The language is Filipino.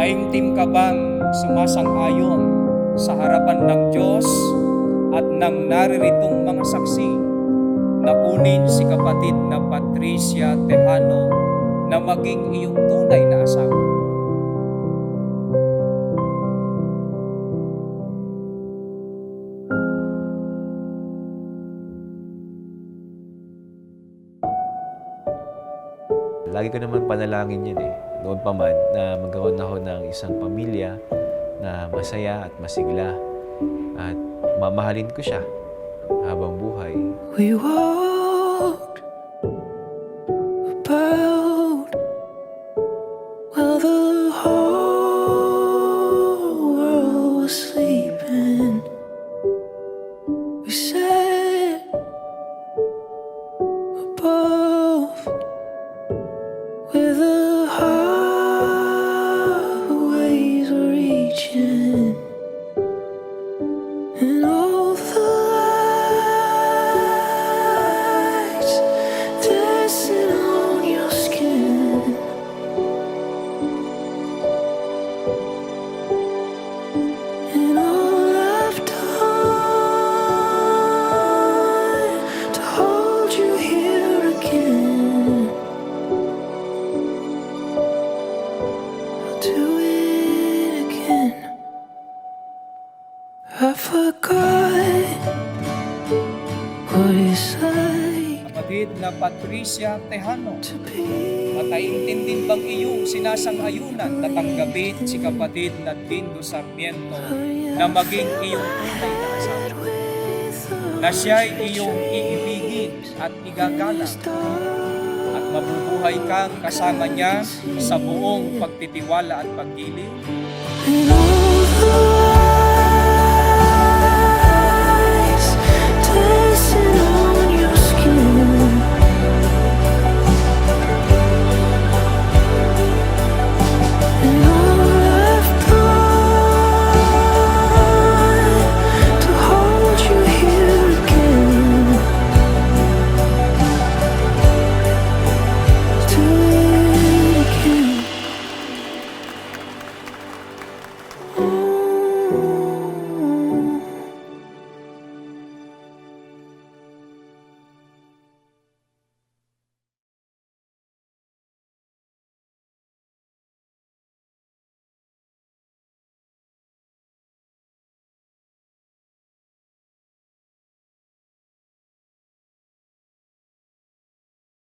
Taimtim ka bang sumasang-ayon sa harapan ng Diyos at ng nariritong mga saksi na kunin si kapatid na Patricia Tejano na maging iyong tunay na asawa? Lagi ko naman panalangin yun noon pa man, na magkaroon ako ng isang pamilya na masaya at masigla. At mamahalin ko siya habang buhay. We walked about while the whole world was sleeping. We sat above where the highways were reaching, and all the lights dancing on your skin. And all I've done to hold you here again, I'll do it again. I forgot what it's like Kapatid na Patricia Tejano, to be mataintindin bang iyong sinasang-ayunan na tanggapin si kapatid na Dindo Sarmiento na maging iyong tunay na asawa? Na siya'y iyong iibigin at igagalang at mabubuhay kang kasama niya sa buong pagtitiwala at paggiling? and all the